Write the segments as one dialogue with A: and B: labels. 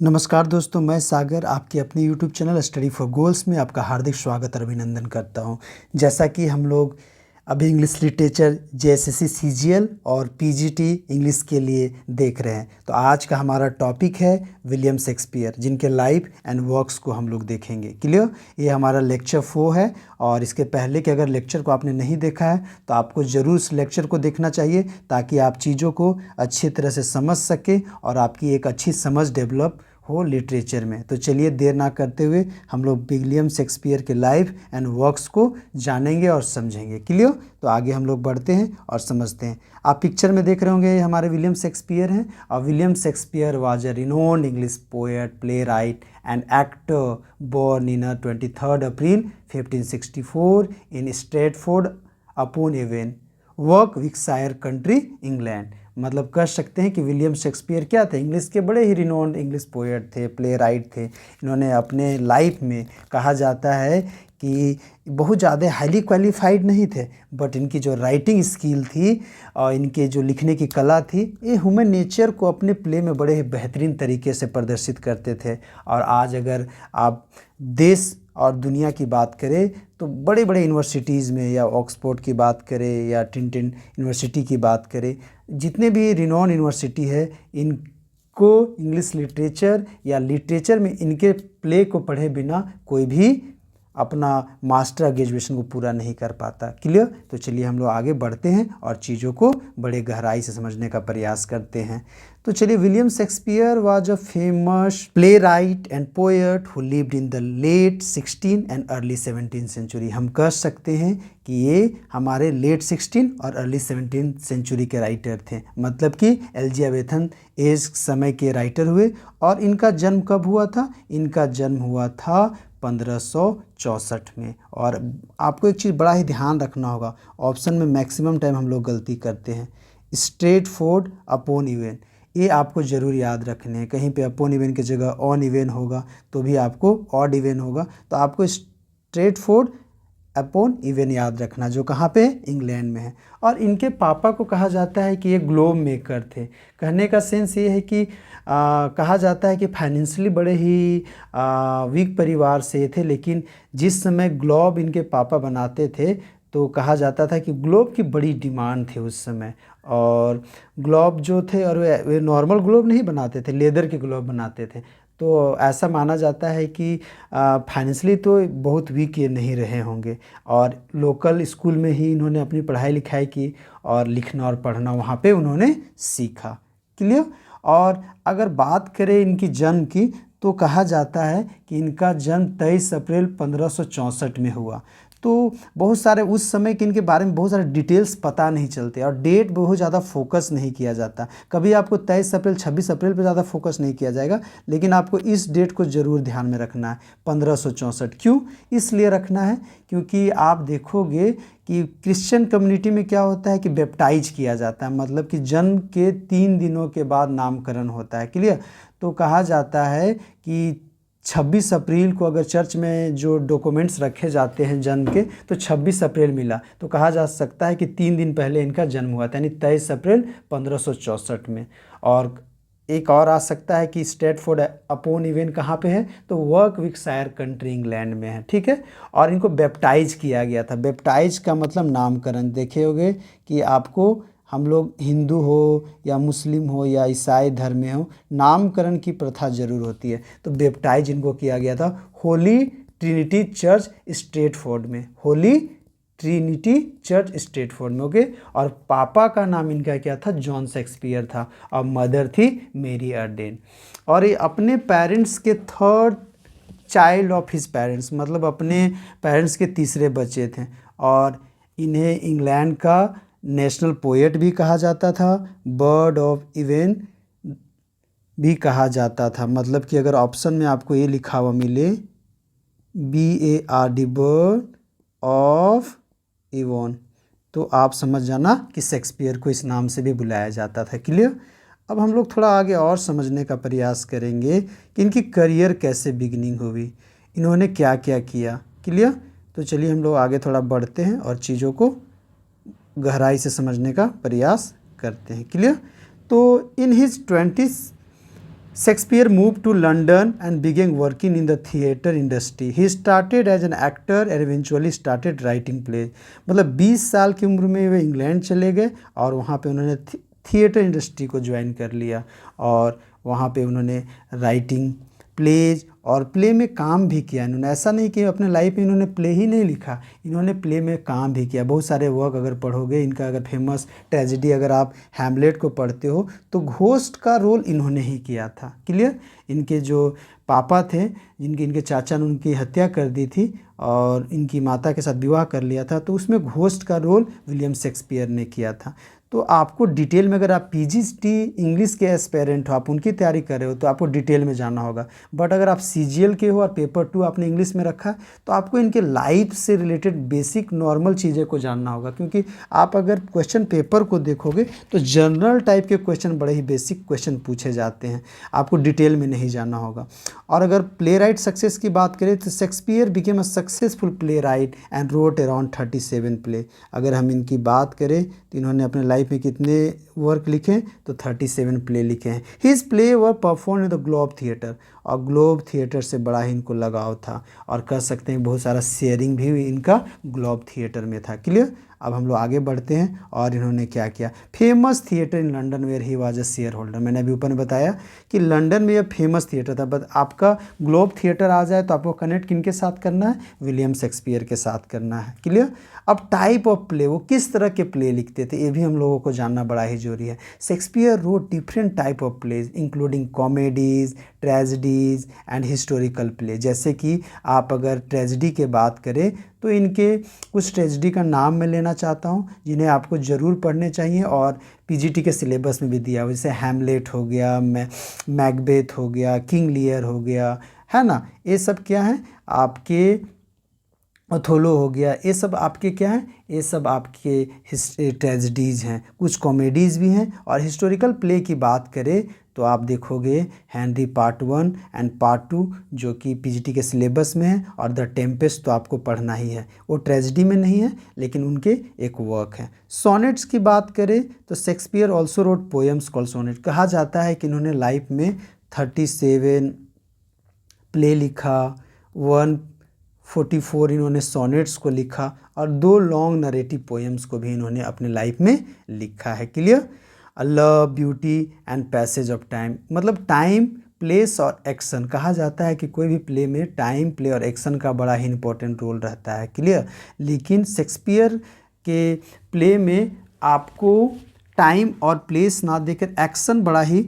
A: नमस्कार दोस्तों, मैं सागर आपके अपने YouTube channel study for goals में आपका हार्दिक स्वागत और अभिनंदन करता हूं। जैसा कि हम लोग अभी इंग्लिश लिटरेचर जेएसएससी सीजीएल और पीजीटी इंग्लिश के लिए देख रहे हैं, तो आज का हमारा टॉपिक है विलियम शेक्सपियर, जिनके लाइफ एंड वर्क्स को हम लोग देखेंगे। क्लियर? ये हमारा लेक्चर 4 है और इसके पहले के अगर लेक्चर को आपने नहीं देखा है तो आपको ज़रूर इस लेक्चर को देखना चाहिए ताकि आप चीज़ों को अच्छी तरह से समझ सकें और आपकी एक अच्छी समझ डेवलप हो लिटरेचर में। तो चलिए देर ना करते हुए हम लोग विलियम शेक्सपियर के लाइफ एंड वर्क्स को जानेंगे और समझेंगे। क्लियर? तो आगे हम लोग बढ़ते हैं और समझते हैं। आप पिक्चर में देख रहे होंगे, ये हमारे विलियम शेक्सपियर हैं और William Shakespeare was a renowned English poet, playwright and actor born in 23 April 1564 in Stratford upon Avon, Warwickshire country, England. मतलब कह सकते हैं कि विलियम शेक्सपियर क्या थे? इंग्लिश के बड़े ही रिनोन्ड इंग्लिश पोएट थे, प्ले राइट थे। इन्होंने अपने लाइफ में कहा जाता है कि बहुत ज़्यादा हाईली क्वालिफाइड नहीं थे, बट इनकी जो राइटिंग स्किल थी और इनके जो लिखने की कला थी, ये ह्यूमन नेचर को अपने प्ले में बड़े ही बेहतरीन तरीके से प्रदर्शित करते थे। और आज अगर आप देश और दुनिया की बात करें तो बड़े बड़े यूनिवर्सिटीज़ में, या ऑक्सफोर्ड की बात करें या टिंटिन यूनिवर्सिटी की बात करें, जितने भी रिनोन यूनिवर्सिटी है, इनको इंग्लिश लिटरेचर या लिटरेचर में इनके प्ले को पढ़े बिना कोई भी अपना मास्टर ग्रेजुएशन को पूरा नहीं कर पाता। क्लियर? तो चलिए हम लोग आगे बढ़ते हैं और चीज़ों को बड़े गहराई से समझने का प्रयास करते हैं। तो चलिए, William Shakespeare was a famous playwright and poet who lived in the late 16 and early 17 century. हम कह सकते हैं कि ये हमारे लेट 16 और अर्ली 17 सेंचुरी के राइटर थे, मतलब कि एलिजाबेथन एज समय के राइटर हुए। और इनका जन्म कब हुआ था? इनका जन्म हुआ था 1564 में। और आपको एक चीज़ बड़ा ही ध्यान रखना होगा, ऑप्शन में मैक्सिमम टाइम हम लोग गलती करते हैं। स्ट्रेटफोर्ड अपॉन इवन, ये आपको ज़रूर याद रखने हैं। कहीं पे अपॉन इवन की जगह ऑन इवन होगा तो भी आपको ऑड इवन होगा, तो आपको स्ट्रेटफोर्ड अपॉन इवन याद रखना, जो कहाँ पे है? इंग्लैंड में है। और इनके पापा को कहा जाता है कि ये ग्लोब मेकर थे। कहने का सेंस ये है कि कहा जाता है कि फाइनेंशियली बड़े ही वीक परिवार से थे, लेकिन जिस समय ग्लोब इनके पापा बनाते थे तो कहा जाता था कि ग्लोब की बड़ी डिमांड थी उस समय। और ग्लोब जो थे, और वे नॉर्मल ग्लोब नहीं बनाते थे, लेदर के ग्लोब बनाते थे। तो ऐसा माना जाता है कि फाइनेंशियली तो बहुत वीक ये नहीं रहे होंगे, और लोकल स्कूल में ही इन्होंने अपनी पढ़ाई लिखाई की और लिखना और पढ़ना वहाँ पे उन्होंने सीखा। क्लियर? और अगर बात करें इनकी जन्म की, तो कहा जाता है कि इनका जन्म 23 अप्रैल 1564 में हुआ। तो बहुत सारे उस समय के इनके बारे में बहुत सारे डिटेल्स पता नहीं चलते और डेट बहुत ज़्यादा फोकस नहीं किया जाता। कभी आपको 23 अप्रैल 26 अप्रैल पर ज़्यादा फोकस नहीं किया जाएगा, लेकिन आपको इस डेट को ज़रूर ध्यान में रखना है, 1564। क्यों इसलिए रखना है? क्योंकि आप देखोगे कि क्रिश्चियन कम्युनिटी में क्या होता है कि बैप्टाइज किया जाता है, मतलब कि जन्म के 3 दिनों के बाद नामकरण होता है। क्लियर? तो कहा जाता है कि 26 अप्रैल को अगर चर्च में जो डॉक्यूमेंट्स रखे जाते हैं जन्म के, तो 26 अप्रैल मिला, तो कहा जा सकता है कि 3 दिन पहले इनका जन्म हुआ था, यानी 23 अप्रैल 1564 में। और एक और आ सकता है कि स्ट्रेटफोर्ड अपॉन इवन कहाँ पे है? तो वॉर्कविकशायर कंट्री, इंग्लैंड में है। ठीक है? और इनको बैप्टाइज किया गया था। बैप्टाइज का मतलब नामकरण। देखे होंगे कि आपको, हम लोग हिंदू हो या मुस्लिम हो या ईसाई धर्म में हो, नामकरण की प्रथा जरूर होती है। तो बैप्टाइज इनको किया गया था होली ट्रिनिटी चर्च स्ट्रेटफोर्ड में, होली ट्रिनिटी चर्च स्ट्रेटफोर्ड में। ओके? और पापा का नाम इनका क्या था? जॉन शेक्सपियर था, और मदर थी मेरी अर्डेन। और ये अपने पेरेंट्स के third child of his parents, मतलब अपने पेरेंट्स के तीसरे बच्चे थे। और इन्हें इंग्लैंड का नेशनल पोएट भी कहा जाता था, बर्ड ऑफ इवन भी कहा जाता था। मतलब कि अगर ऑप्शन में आपको ये लिखा हुआ मिले BARD, बर्ड ऑफ इवन, तो आप समझ जाना कि शेक्सपियर को इस नाम से भी बुलाया जाता था। क्लियर? अब हम लोग थोड़ा आगे और समझने का प्रयास करेंगे कि इनकी करियर कैसे बिगिनिंग हुई, इन्होंने क्या क्या किया। क्लियर? तो चलिए हम लोग आगे थोड़ा बढ़ते हैं और चीज़ों को गहराई से समझने का प्रयास करते हैं। क्लियर? तो in his 20s Shakespeare moved to London and began working in the theatre industry. He started as an actor and eventually started writing plays. मतलब 20 साल की उम्र में वे इंग्लैंड चले गए और वहाँ पे उन्होंने थिएटर इंडस्ट्री को ज्वाइन कर लिया और वहाँ पे उन्होंने राइटिंग प्लेज और प्ले में काम भी किया इन्होंने। ऐसा नहीं कि अपने लाइफ में इन्होंने प्ले ही नहीं लिखा, इन्होंने प्ले में काम भी किया। बहुत सारे वर्क अगर पढ़ोगे इनका, अगर फेमस ट्रेजेडी अगर आप हैमलेट को पढ़ते हो तो घोस्ट का रोल इन्होंने ही किया था। क्लियर। इनके जो पापा थे, इनके चाचा ने उनकी हत्या कर दी थी और इनकी माता के साथ विवाह कर लिया था, तो उसमें घोस्ट का रोल विलियम शेक्सपियर ने किया था। तो आपको डिटेल में, अगर आप पीजीटी इंग्लिश के एस्पेरेंट हो, आप उनकी तैयारी कर रहे हो, तो आपको डिटेल में जानना होगा। बट अगर आप सीजीएल के हो और पेपर 2 आपने इंग्लिश में रखा, तो आपको इनके लाइफ से रिलेटेड बेसिक नॉर्मल चीज़ें को जानना होगा। क्योंकि आप अगर क्वेश्चन पेपर को देखोगे तो जनरल टाइप के क्वेश्चन, बड़े ही बेसिक क्वेश्चन पूछे जाते हैं, आपको डिटेल में नहीं जानना होगा। और अगर प्ले राइट सक्सेस की बात करें तो Shakespeare became a successful play right and wrote around 37 play. अगर हम इनकी बात करें तो इन्होंने अपने लाइफ में कितने वर्क लिखे, तो 37 प्ले लिखे हैं। His play were perform in the globe theatre, और ग्लोब थिएटर से बड़ा ही इनको लगाव था और कह सकते हैं बहुत सारा शेयरिंग भी इनका ग्लोब थिएटर में था। क्लियर। अब हम लोग आगे बढ़ते हैं और इन्होंने क्या किया। Famous theatre in London where he was a shareholder. मैंने अभी ऊपर में बताया कि लंदन में यह फेमस थिएटर था, बट आपका ग्लोब थिएटर आ जाए तो आपको कनेक्ट किनके साथ करना है, विलियम शेक्सपियर के साथ करना है। क्लियर। अब टाइप ऑफ प्ले, वो किस तरह के प्ले लिखते थे, ये भी हम लोगों को जानना बड़ा ही जरूरी है। Shakespeare wrote different type of plays including comedies, tragedies and historical play. जैसे कि आप अगर ट्रेजेडी के बात करें तो इनके कुछ ट्रेजेडी का नाम मैं लेना चाहता हूँ जिन्हें आपको ज़रूर पढ़ने चाहिए और पीजीटी के सिलेबस में भी दिया हुआ। जैसे हैमलेट हो गया, मैकबेथ हो गया, किंग लियर हो गया, है ना। ये सब क्या है आपके, ओथेलो हो गया, ये सब आपके क्या हैं, ये सब आपके ट्रेजेडीज़ हैं। कुछ कॉमेडीज़ भी हैं। और हिस्टोरिकल प्ले की बात करें तो आप देखोगे हेनरी पार्ट 1 एंड पार्ट 2 जो कि पीजीटी के सिलेबस में है, और द टेम्पेस्ट तो आपको पढ़ना ही है। वो ट्रेजेडी में नहीं है लेकिन उनके एक वर्क है। सोनेट्स की बात करें तो Shakespeare also wrote poems called sonnet. कहा जाता है कि इन्होंने लाइफ में 37 प्ले लिखा, 144 इन्होंने सोनेट्स को लिखा और 2 लॉन्ग नरेटिव पोएम्स को भी इन्होंने अपने लाइफ में लिखा है। Clear. Love, beauty and passage of time, मतलब टाइम, प्लेस और एक्शन। कहा जाता है कि कोई भी प्ले में टाइम, प्ले और एक्शन का बड़ा ही इंपॉर्टेंट रोल रहता है। क्लियर। लेकिन शेक्सपियर के प्ले में आपको टाइम और प्लेस ना देकर एक्शन बड़ा ही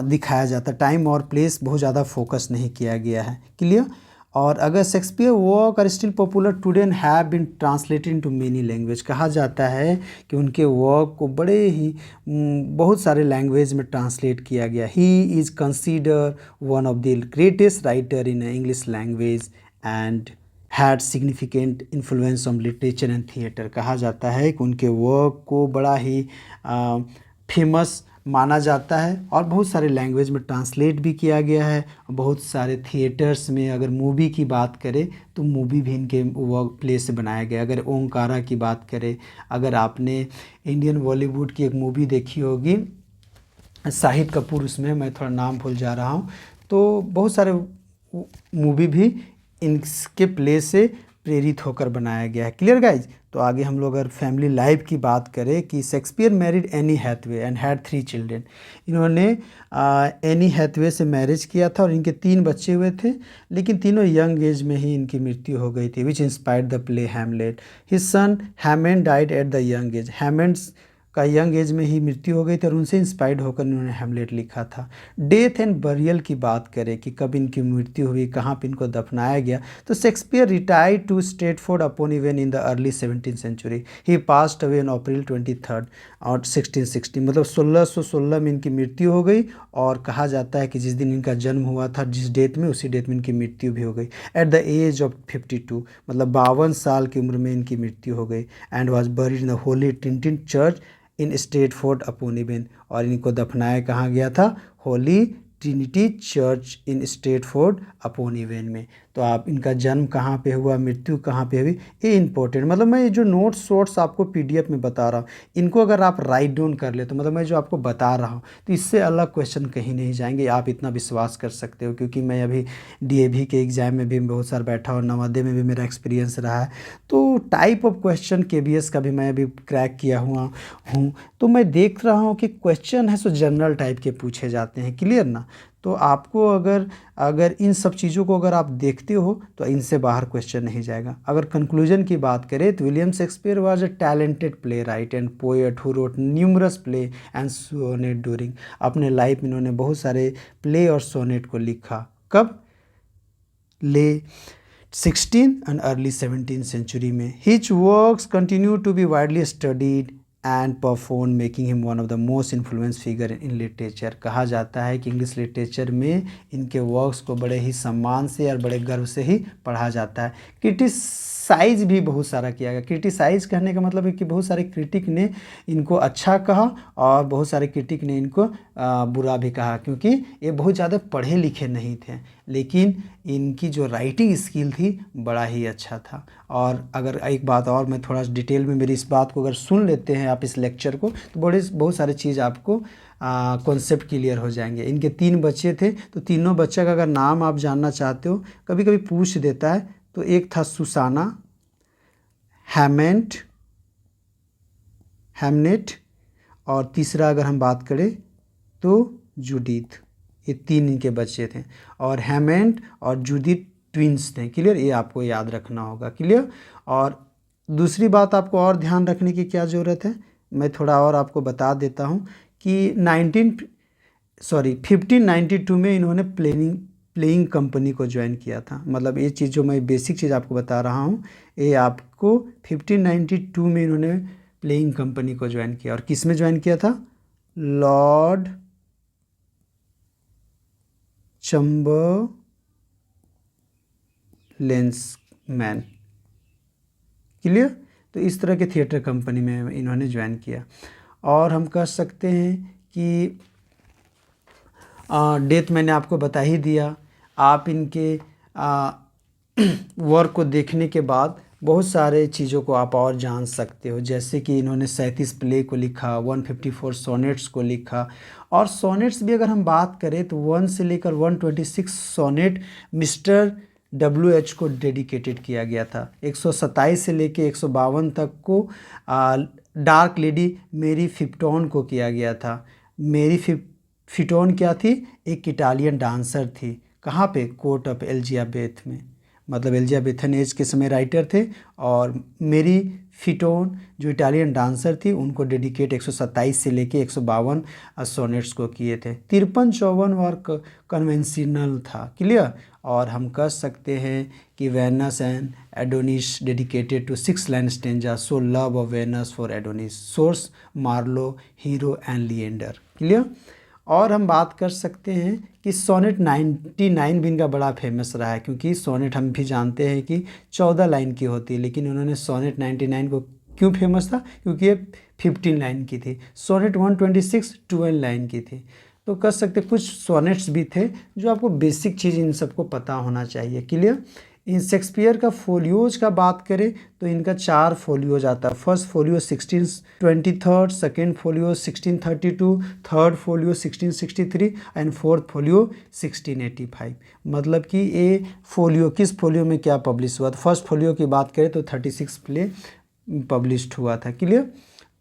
A: दिखाया जाता है। टाइम और प्लेस बहुत ज़्यादा फोकस नहीं किया गया है। क्लियर। और अगर Shakespeare work are still popular today and have been translated into many language. कहा जाता है कि उनके वर्क को बड़े ही बहुत सारे लैंग्वेज में ट्रांसलेट किया गया। He is consider one of the greatest writer in English language and had significant influence on literature and theatre. कहा जाता है कि उनके वर्क को बड़ा ही फेमस माना जाता है और बहुत सारे लैंग्वेज में ट्रांसलेट भी किया गया है। बहुत सारे थिएटर्स में अगर मूवी की बात करें तो मूवी भी इनके वर्क प्ले से बनाया गया। अगर ओंकारा की बात करें, अगर आपने इंडियन बॉलीवुड की एक मूवी देखी होगी शाहिद कपूर, उसमें मैं थोड़ा नाम भूल जा रहा हूँ, तो बहुत सारे मूवी भी इनके प्ले से प्रेरित होकर बनाया गया है। Clear guys. तो आगे हम लोग अगर फैमिली लाइफ की बात करें कि Shakespeare married Anne Hathaway and had 3 children. इन्होंने एनी हैथवे से मैरिज किया था और इनके 3 बच्चे हुए थे, लेकिन तीनों यंग एज में ही इनकी मृत्यु हो गई थी, which inspired the play Hamlet. His son Hamnet died at the young age. Hamnet's का यंग एज में ही मृत्यु हो गई थी और उनसे इंस्पायर्ड होकर इन्होंने हैमलेट लिखा था। डेथ एंड बरियल की बात करें कि कब इनकी मृत्यु हुई, कहाँ पे इनको दफनाया गया, तो Shakespeare retired to Stratford upon Avon in the early 17th century. He passed away on April 23 और 1660, मतलब 1616 में इनकी मृत्यु हो गई। और कहा जाता है कि जिस दिन इनका जन्म हुआ था, जिस डेट में, उसी डेट में इनकी मृत्यु भी हो गई। एट द एज ऑफ 52, मतलब 52 साल की उम्र में इनकी मृत्यु हो गई। And was buried in the Holi Trinity church in Stratford upon even, और इनको दफनाया कहाँ गया था, होली ट्रिनिटी चर्च इन स्ट्रेटफोर्ड अपॉन इवन में। तो तो आप इनका जन्म कहाँ पे हुआ, मृत्यु कहाँ पे हुई, ये इंपॉर्टेंट। मतलब मैं ये जो नोट्स शॉर्ट्स आपको पीडीएफ में बता रहा हूँ, इनको अगर आप राइट डाउन कर ले तो मतलब मैं जो आपको बता रहा हूँ तो इससे अलग क्वेश्चन कहीं नहीं जाएंगे, आप इतना विश्वास कर सकते हो। क्योंकि मैं अभी डीएवी के एग्ज़ाम में भी बहुत सारा बैठा हूँ, नवोदय में भी मेरा एक्सपीरियंस रहा है, तो टाइप ऑफ क्वेश्चन केबीएस का भी मैं अभी क्रैक किया हुआ हूँ। तो मैं देख रहा हूँ कि क्वेश्चन है सो जनरल टाइप के पूछे जाते हैं, क्लियर ना। तो आपको अगर इन सब चीज़ों को अगर आप देखते हो तो इनसे बाहर क्वेश्चन नहीं जाएगा। अगर कंक्लूजन की बात करें तो William Shakespeare was a talented playwright and poet who wrote numerous play and sonnet during, अपने लाइफ में इन्होंने बहुत सारे प्ले और सोनेट को लिखा। कब? ले 16 and early 17th century में। His works continue to be widely studied and performed, making him one of the most influential figure in literature। कहा जाता है कि इंग्लिश लिटरेचर में इनके वर्क्स को बड़े ही सम्मान से और बड़े गर्व से ही पढ़ा जाता है। क्रिटिसाइज भी बहुत सारा किया गया। क्रिटिसाइज कहने का मतलब है कि बहुत सारे क्रिटिक ने इनको अच्छा कहा और बहुत सारे क्रिटिक ने इनको बुरा भी कहा, क्योंकि ये बहुत ज़्यादा पढ़े लिखे नहीं थे, लेकिन इनकी जो राइटिंग स्किल थी बड़ा ही अच्छा था। और अगर एक बात और मैं थोड़ा डिटेल में मेरी इस बात को अगर सुन लेते हैं आप इस लेक्चर को, तो बहुत सारे चीज़ आपको कॉन्सेप्ट क्लियर हो जाएंगे। इनके 3 बच्चे थे, तो तीनों बच्चे का अगर नाम आप जानना चाहते हो, कभी कभी पूछ देता है, तो एक था सुसाना, हैमनेट और तीसरा अगर हम बात करें तो जूडिथ। ये 3 इनके बच्चे थे और हैमंड और जूडिथ ट्विंस थे, क्लियर। ये आपको याद रखना होगा, क्लियर। और दूसरी बात आपको और ध्यान रखने की क्या ज़रूरत है, मैं थोड़ा और आपको बता देता हूँ कि 1592 में इन्होंने प्लेइंग कंपनी को ज्वाइन किया था। मतलब ये चीज़ जो मैं बेसिक चीज़ आपको बता रहा हूँ, ये आपको 1592 में इन्होंने प्लेइंग कंपनी को ज्वाइन किया। और किस में ज्वाइन किया था? Lord Chamberlain, clear. तो इस तरह के थिएटर कंपनी में इन्होंने ज्वाइन किया। और हम कह सकते हैं कि डेट मैंने आपको बता ही दिया। आप इनके वर्क को देखने के बाद बहुत सारे चीज़ों को आप और जान सकते हो, जैसे कि इन्होंने 37 प्ले को लिखा, 154 सोनेट्स को लिखा। और सोनेट्स भी अगर हम बात करें तो 1 से लेकर 126 सोनेट मिस्टर WH को डेडिकेटेड किया गया था। 127 से लेकर 152 तक को डार्क लेडी मेरी फिप्टोन को किया गया था। मेरी फिटोन क्या थी? एक इटालियन डांसर थी। कहाँ पे? कोर्ट ऑफ एलिजाबेथ में। मतलब एलिजाबेथन एज के समय राइटर थे। और मेरी फिटोन जो इटालियन डांसर थी उनको डेडिकेट 127 से लेके 152 सोनेट्स को किए थे। 53-54 वर्क कन्वेंशनल था, क्लियर। और हम कह सकते हैं कि Venus and Adonis dedicated to 6 line stanza, so love of Venus for Adonis, source Marlowe, Hero and Leander, clear. और हम बात कर सकते हैं कि सोनेट 99 भी इनका बड़ा फेमस रहा है, क्योंकि सोनेट हम भी जानते हैं कि 14 लाइन की होती है, लेकिन उन्होंने सोनेट 99 को क्यों फेमस था? क्योंकि ये 15 लाइन की थी। सोनेट 126 12 लाइन की थी। तो कह सकते कुछ सोनेट्स भी थे जो आपको बेसिक चीज़ इन सबको पता होना चाहिए, क्लियर। इन शेक्सपियर का फोलियोज का बात करें तो इनका 4 फोलियोज आता है। First folio 1623, second folio 1632, third folio 1663 and fourth folio 1685। मतलब कि ये फोलियो किस फोलियो में क्या पब्लिश हुआ था। फर्स्ट फोलियो की बात करें तो 36 प्ले पब्लिश्ड हुआ था, क्लियर।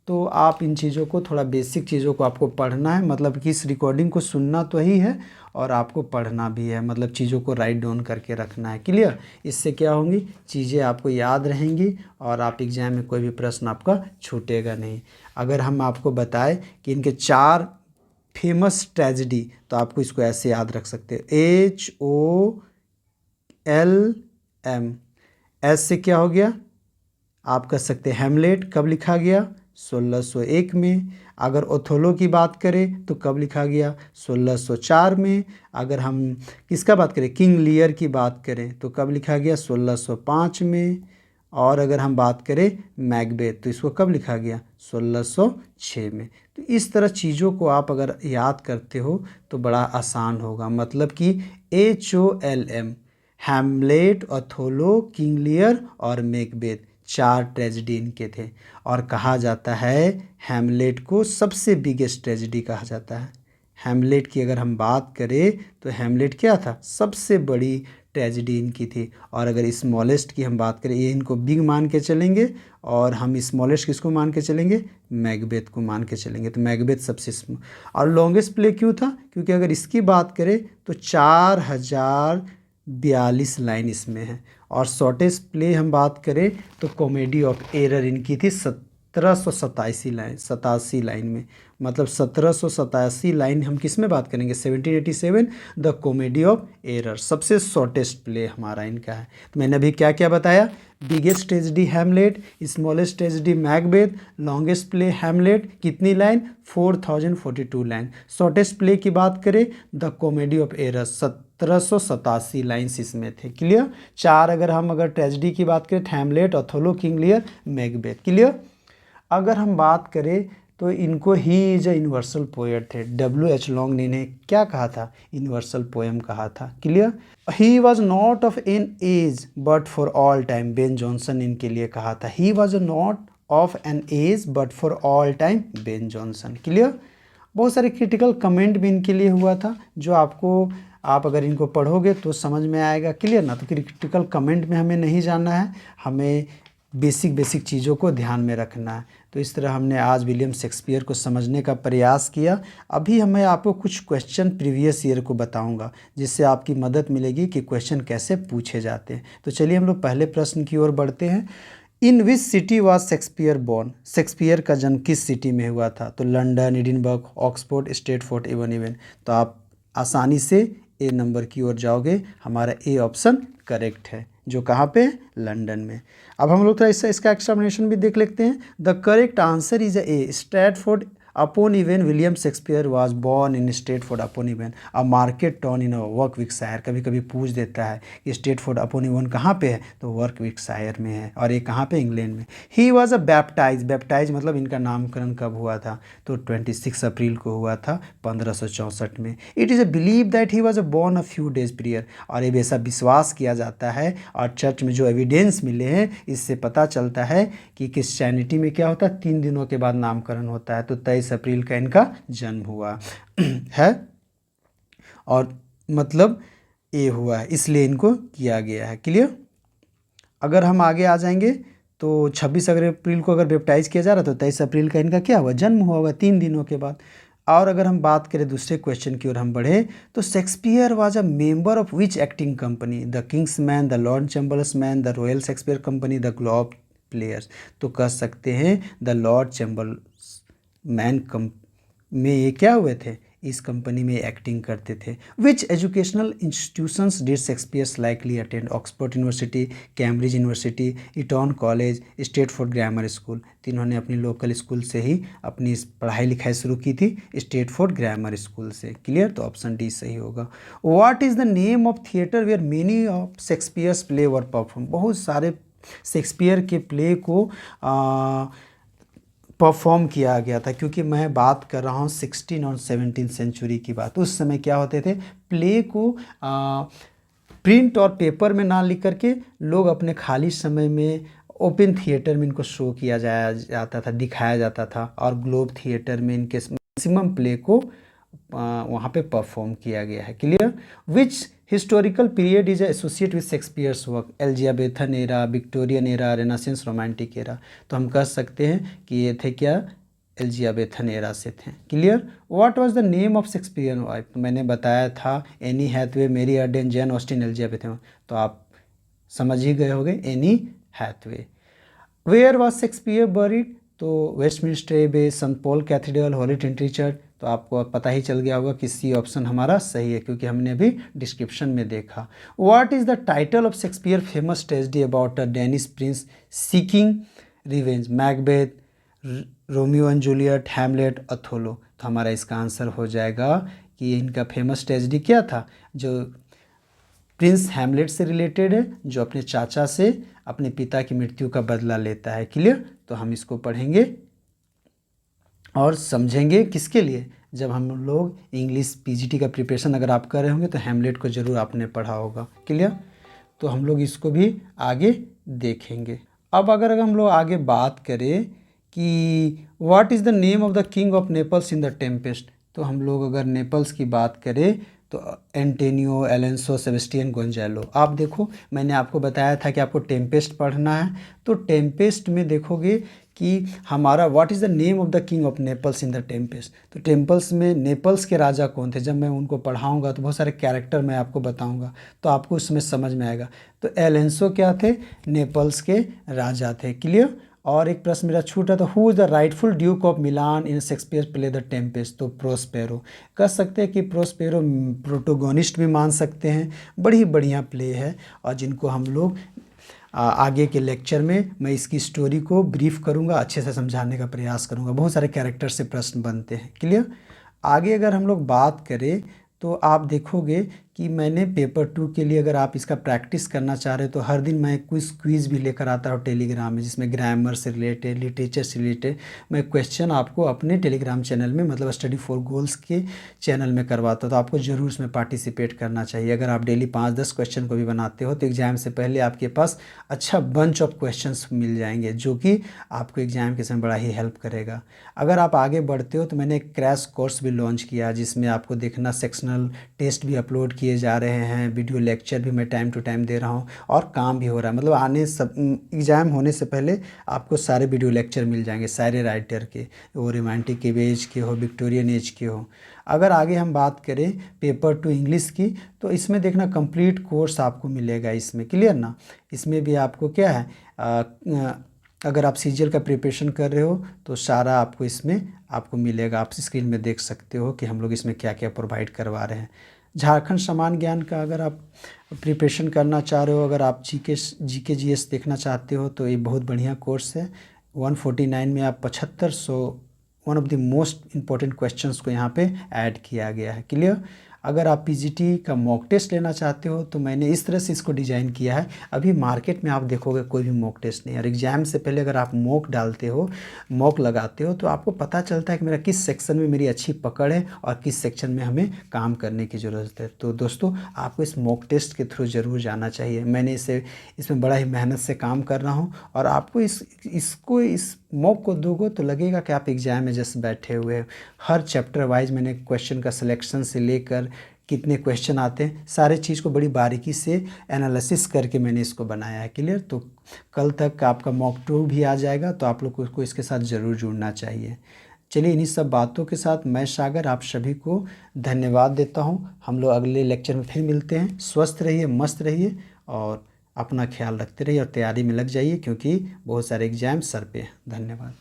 A: तो आप इन चीज़ों को थोड़ा बेसिक चीज़ों को आपको पढ़ना है, मतलब कि इस रिकॉर्डिंग को सुनना तो ही है और आपको पढ़ना भी है, मतलब चीज़ों को राइट डाउन करके रखना है, क्लियर। इससे क्या होंगी, चीज़ें आपको याद रहेंगी और आप एग्जाम में कोई भी प्रश्न आपका छूटेगा नहीं। अगर हम आपको बताएं कि इनके 4 फेमस ट्रेजेडी, तो आपको इसको ऐसे याद रख सकते हैं। HOLM, एस से क्या हो गया, आप कह सकते हैं हैमलेट। कब लिखा गया? 1601 में। अगर ओथोलो की बात करें तो कब लिखा गया? 1604 में। अगर हम किसका बात करें, किंग लियर की बात करें तो कब लिखा गया? 1605 में। और अगर हम बात करें मैकबेथ तो इसको कब लिखा गया? 1606 में। तो इस तरह चीज़ों को आप अगर याद करते हो तो बड़ा आसान होगा। मतलब कि HOLM Hamlet, Othello, King Lear और मैकबेथ, 4 ट्रेजेडी इनके थे। और कहा जाता है हैमलेट को सबसे बिगेस्ट ट्रेजेडी कहा जाता है। हैमलेट की अगर हम बात करें तो हैमलेट क्या था, सबसे बड़ी ट्रेजेडी इनकी थी। और अगर स्मॉलेस्ट की हम बात करें, ये इनको बिग मान के चलेंगे और हम स्मॉलेस्ट किसको मान के चलेंगे, मैकबेथ को मान के चलेंगे। तो मैकबेथ सबसे और लॉन्गेस्ट प्ले क्यों था, क्योंकि अगर इसकी बात करें तो 4042 लाइन इसमें है। और शॉर्टेस्ट प्ले हम बात करें तो कॉमेडी ऑफ एरर इनकी थी 1787 लाइन में। मतलब 1787 लाइन हम किस में बात करेंगे, 1787 द कॉमेडी ऑफ एरर, सबसे शॉर्टेस्ट प्ले हमारा इनका है। तो मैंने अभी क्या क्या बताया, biggest tragedy Hamlet, smallest tragedy Macbeth, longest play Hamlet, कितनी लाइन, 4042 लाइन। शॉर्टेस्ट प्ले की बात करें the comedy of error, 1787 lines इसमें थे। क्लियर। 4 अगर ट्रेजेडी की बात करें, Hamlet, Othello, King Lear, Macbeth. Clear. अगर हम बात करें तो इनको he is a universal poet थे। W.H. लॉन्ग ने इन्हें क्या कहा था, यूनिवर्सल पोएम कहा था। Clear. He was not of an age but for all time, Ben Jonson इनके लिए कहा था। He was not of an age but for all time, Ben Jonson. Clear. बहुत सारे क्रिटिकल कमेंट भी इनके लिए हुआ था, जो आप अगर इनको पढ़ोगे तो समझ में आएगा। क्लियर ना। तो क्रिटिकल कमेंट में हमें नहीं जानना है, हमें बेसिक चीज़ों को ध्यान में रखना है। तो इस तरह हमने आज विलियम शेक्सपियर को समझने का प्रयास किया। अभी मैं आपको कुछ क्वेश्चन प्रीवियस ईयर को बताऊंगा, जिससे आपकी मदद मिलेगी कि क्वेश्चन कैसे पूछे जाते हैं। तो चलिए हम लोग पहले प्रश्न की ओर बढ़ते हैं। In which city was Shakespeare born, Shakespeare का जन्म किस सिटी में हुआ था। तो London, Edinburgh, Oxford, Stratford, Avon. तो आप आसानी से ए नंबर की ओर जाओगे। हमारा ए ऑप्शन करेक्ट है, जो कहाँ पे, लंदन में। अब हम लोग थोड़ा इसका एक्सप्लेनेशन भी देख लेते हैं। The correct answer is A, Stratford upon Avon William Shakespeare was born in Stratford upon Avon, a market town in Warwickshire. कभी कभी पूछ देता है कि स्ट्रेटफोर्ड अपॉन इवन कहाँ पे है, तो वर्कविकशायर में है। और ये कहाँ पे, इंग्लैंड में। ही वाज अ बैप्टाइज मतलब इनका नामकरण कब हुआ था, तो 26 अप्रैल को हुआ था 1564 में। It is a believe that he was a born a few days prior, और ये ऐसा विश्वास किया जाता है और चर्च में जो एविडेंस मिले हैं इससे पता चलता है कि क्रिश्चियनिटी में क्या होता है, 3 दिनों के बाद नामकरण होता है। तो 23 अप्रैल का इनका जन्म हुआ है, और मतलब ये हुआ है, इसलिए इनको किया गया है। क्लियर। अगर हम आगे आ जाएंगे तो 26 अप्रैल को अगर बैप्टाइज किया जा रहा तो 23 अप्रैल का इनका क्या हुआ, जन्म हुआ होगा 3 दिनों के बाद। और अगर हम बात करें दूसरे क्वेश्चन की ओर हम बढ़े तो Shakespeare was a member of which acting company, the Kings man, the Lord chambers man, the royal Shakespeare company, the globe players. तो कह सकते हैं द लॉर्ड चैम्बर्स मैन में ये क्या हुए थे, इस कंपनी में एक्टिंग करते थे। Which educational institutions did Shakespeare likely attend, Oxford University, Cambridge University, Eton College, Stratford grammar school. तो इन्होंने अपनी लोकल स्कूल से ही अपनी पढ़ाई लिखाई शुरू की थी, स्ट्रेटफोर्ड ग्रामर स्कूल से। क्लियर। तो ऑप्शन डी सही होगा। What is the name of theatre where many of Shakespeare's play were perform, बहुत सारे शेक्सपियर के प्ले को परफॉर्म किया गया था। क्योंकि मैं बात कर रहा हूँ 16 और 17 सेंचुरी की बात। उस समय क्या होते थे, प्ले को प्रिंट और पेपर में ना लिख करके लोग अपने खाली समय में ओपन थिएटर में इनको शो किया जाता था, दिखाया जाता था। और ग्लोब थिएटर में इनके मैक्सिमम प्ले को वहाँ पे परफॉर्म किया गया है। Clear. Which historical period is associate with Shakespeare's work, Elizabethan era, Victorian era, renaissance, romantic era. तो हम कह सकते हैं कि ये थे क्या, एलिजाबेथन एरा से थे। Clear. What was the name of Shakespeare wife, तो मैंने बताया था Anne Hathaway, Mary Arden, Jane Austen, Elizabethan. तो आप समझ ही गए होंगे, Anne Hathaway. Where was Shakespeare buried, तो Westminster Abbey, Saint Paul Cathedral, Holy Trinity Church. तो आपको पता ही चल गया होगा कि सी ऑप्शन हमारा सही है, क्योंकि हमने अभी डिस्क्रिप्शन में देखा। What is the title of Shakespeare famous tragedy about a Danish Prince seeking revenge, Macbeth, Romeo and Juliet, Hamlet, Othello. तो हमारा इसका आंसर हो जाएगा कि इनका फेमस ट्रेजेडी क्या था, जो प्रिंस हैमलेट से रिलेटेड है, जो अपने चाचा से अपने पिता की मृत्यु का बदला लेता है। क्लियर। तो हम इसको पढ़ेंगे और समझेंगे किसके लिए, जब हम लोग इंग्लिश पीजीटी का प्रिपरेशन अगर आप कर रहे होंगे तो हैमलेट को ज़रूर आपने पढ़ा होगा। क्लियर। तो हम लोग इसको भी आगे देखेंगे। अब अगर हम लोग आगे बात करें कि what is the name of the king of Naples in the Tempest, तो हम लोग अगर नेपल्स की बात करें तो एंटोनियो, एलेंसो, सेबेस्टियन गोंजालो। आप देखो, मैंने आपको बताया था कि आपको टेम्पेस्ट पढ़ना है, तो टेम्पेस्ट में देखोगे कि हमारा what is the name of the king of Naples in the Tempest, तो टेम्पल्स में नेपल्स के राजा कौन थे। जब मैं उनको पढ़ाऊँगा तो बहुत सारे कैरेक्टर मैं आपको बताऊँगा, तो आपको उसमें समझ में आएगा। तो एलेंसो क्या थे, नेपल्स के राजा थे। क्लियर। और एक प्रश्न मेरा छूटा, तो who is the rightful Duke of Milan in Shakespeare play the Tempest, तो प्रोस्पेरो। कह सकते हैं कि प्रोस्पेरो प्रोटोगोनिस्ट भी मान सकते हैं। बड़ी बढ़िया प्ले है, और जिनको हम लोग आगे के लेक्चर में मैं इसकी स्टोरी को ब्रीफ करूंगा, अच्छे से समझाने का प्रयास करूंगा। बहुत सारे कैरेक्टर से प्रश्न बनते हैं। क्लियर। आगे अगर हम लोग बात करें तो आप देखोगे कि मैंने पेपर 2 के लिए, अगर आप इसका प्रैक्टिस करना चाह रहे हो, तो हर दिन मैं क्विज़ भी लेकर आता हूँ टेलीग्राम में, जिसमें ग्रामर से रिलेटेड, लिटरेचर से रिलेटेड मैं क्वेश्चन आपको अपने टेलीग्राम चैनल में, मतलब स्टडी फॉर गोल्स के चैनल में करवाता हूँ। तो आपको ज़रूर उसमें पार्टिसिपेट करना चाहिए। अगर आप डेली 5-10 क्वेश्चन को भी बनाते हो तो एग्ज़ाम से पहले आपके पास अच्छा बंच ऑफ क्वेश्चन मिल जाएंगे, जो कि आपको एग्ज़ाम के समय बड़ा ही हेल्प करेगा। अगर आप आगे बढ़ते हो तो मैंने एक क्रैश कोर्स भी लॉन्च किया, जिसमें आपको देखना सेक्शनल टेस्ट भी अपलोड किए जा रहे हैं, वीडियो लेक्चर भी मैं टाइम टू टाइम दे रहा हूं, और काम भी हो रहा है। मतलब एग्ज़ाम होने से पहले आपको सारे वीडियो लेक्चर मिल जाएंगे, सारे राइटर के, वो रोमांटिक एज के हो, विक्टोरियन एज के हो। अगर आगे हम बात करें पेपर 2 इंग्लिश की, तो इसमें देखना कंप्लीट कोर्स आपको मिलेगा इसमें। क्लियर ना। इसमें भी आपको क्या है, अगर आप सीजीएल का प्रिपरेशन कर रहे हो तो सारा आपको इसमें आपको मिलेगा। आप स्क्रीन में देख सकते हो कि हम लोग इसमें क्या क्या प्रोवाइड करवा रहे हैं। झारखंड समान ज्ञान का अगर आप प्रिपरेशन करना चाह रहे हो, अगर आप जीके जीएस देखना चाहते हो, तो ये बहुत बढ़िया कोर्स है। 149 में आप 7500 one of the most important questions को यहाँ पे ऐड किया गया है। क्लियर। अगर आप पीजीटी का मॉक टेस्ट लेना चाहते हो तो मैंने इस तरह से इसको डिज़ाइन किया है। अभी मार्केट में आप देखोगे कोई भी मॉक टेस्ट नहीं, और एग्ज़ाम से पहले अगर आप मॉक डालते हो, मॉक लगाते हो, तो आपको पता चलता है कि मेरा किस सेक्शन में मेरी अच्छी पकड़ है और किस सेक्शन में हमें काम करने की ज़रूरत है। तो दोस्तों, आपको इस मॉक टेस्ट के थ्रू ज़रूर जाना चाहिए। मैंने इसमें बड़ा ही मेहनत से काम कर रहा हूँ, और आपको इस मॉक को दोगे तो लगेगा कि आप एग्ज़ाम में जस्ट बैठे हुए हो। हर चैप्टर वाइज मैंने क्वेश्चन का सिलेक्शन से लेकर कितने क्वेश्चन आते हैं, सारे चीज़ को बड़ी बारीकी से एनालिसिस करके मैंने इसको बनाया है। क्लियर। तो कल तक आपका मॉक 2 भी आ जाएगा, तो आप लोग को इसके साथ ज़रूर जुड़ना चाहिए। चलिए, इन्हीं सब बातों के साथ मैं सागर आप सभी को धन्यवाद देता हूँ। हम लोग अगले लेक्चर में फिर मिलते हैं। स्वस्थ रहिए, मस्त रहिए, और अपना ख्याल रखते रहिए, और तैयारी में लग जाइए, क्योंकि बहुत सारे एग्ज़ाम सर पे हैं। धन्यवाद।